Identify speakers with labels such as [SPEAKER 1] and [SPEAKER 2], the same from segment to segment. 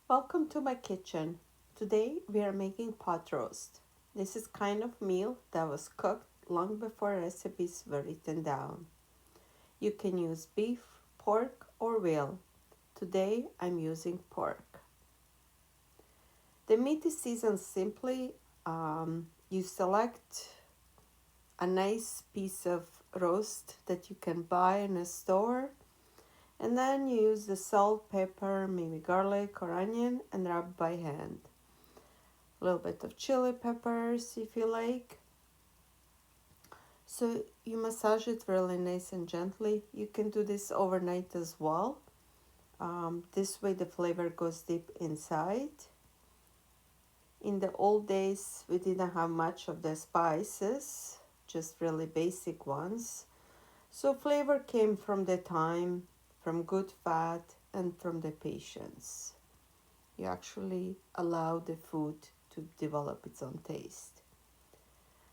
[SPEAKER 1] Welcome to my kitchen. Today we are making pot roast. This is kind of meal that was cooked long before recipes were written down. You can use beef, pork, or veal. Today I'm using pork. The meat is seasoned simply. You select a nice piece of roast that you can buy in a store, and then you use the salt, pepper, maybe garlic or onion, and rub by hand. A little bit of chili peppers if you like. So you massage it really nice and gently. You can do this overnight as well. This way the flavor goes deep inside. In the old days, we didn't have much of the spices, just really basic ones. So flavor came from the time, from good fat, and from the patience. You actually allow the food to develop its own taste.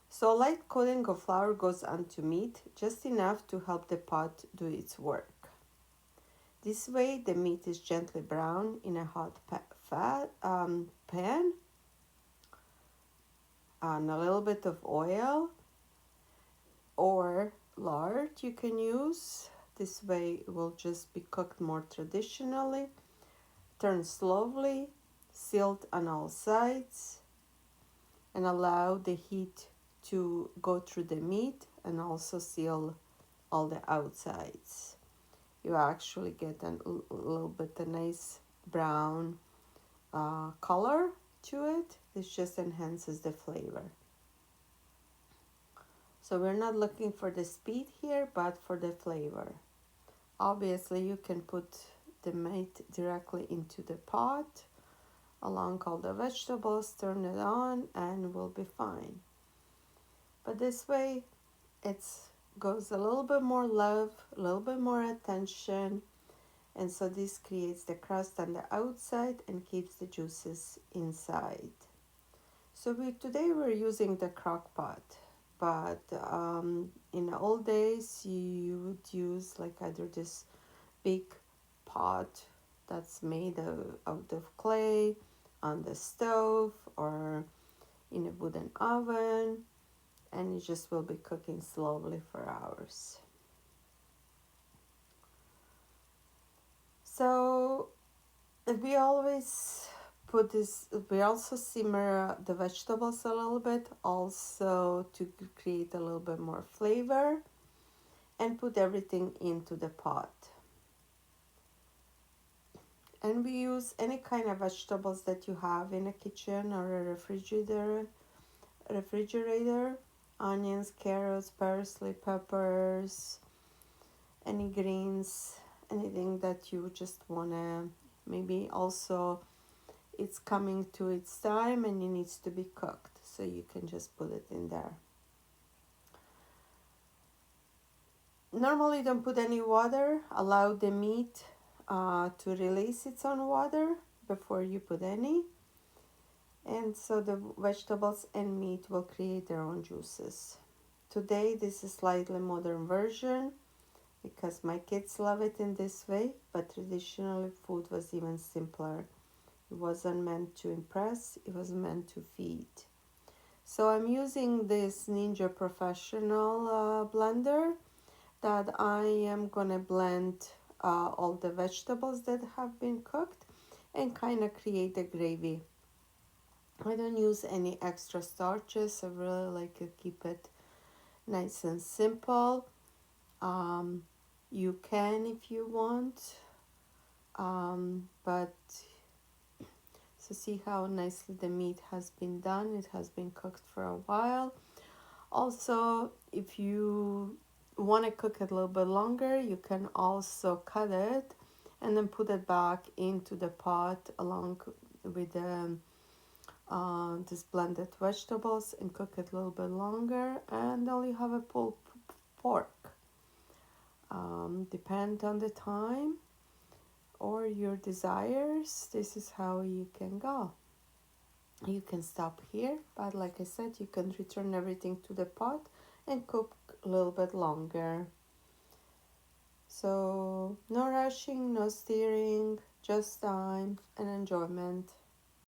[SPEAKER 1] So a light coating of flour goes onto meat, just enough to help the pot do its work. This way the meat is gently brown in a hot pan, and a little bit of oil or lard you can use. This way it will just be cooked more traditionally. Turn slowly, sealed on all sides, and allow the heat to go through the meat and also seal all the outsides. You actually get a little bit a nice brown color to it. This just enhances the flavor. So we're not looking for the speed here, but for the flavor. Obviously, you can put the meat directly into the pot along all the vegetables, turn it on, and we'll be fine. But this way, it goes a little bit more love, a little bit more attention, and so this creates the crust on the outside and keeps the juices inside. So today we're using the crock pot, but in the old days you would use like either this big pot that's made out of clay on the stove or in a wooden oven, and it just will be cooking slowly for hours. So we always we also simmer the vegetables a little bit, also to create a little bit more flavor, and put everything into the pot. And we use any kind of vegetables that you have in a kitchen or a refrigerator, onions, carrots, parsley, peppers, any greens, anything that you just wanna. Maybe also it's coming to its time and it needs to be cooked, so you can just put it in there. Normally don't put any water, allow the meat to release its own water before you put any, and so the vegetables and meat will create their own juices. Today this is slightly modern version because my kids love it in this way, but traditionally food was even simpler. It wasn't meant to impress, it was meant to feed. So I'm using this Ninja Professional blender that I am gonna blend all the vegetables that have been cooked and kind of create a gravy. I don't use any extra starches. I really like to keep it nice and simple. Um, you can if you want, but so see how nicely the meat has been done. It has been cooked for a while. Also, if you want to cook it a little bit longer, you can also cut it and then put it back into the pot along with this blended vegetables and cook it a little bit longer, and then you have a pulled pork. Depend on the time or your desires. This is how you can go. You can stop here, but like I said, you can return everything to the pot and cook a little bit longer. So no rushing, no stirring, just time and enjoyment.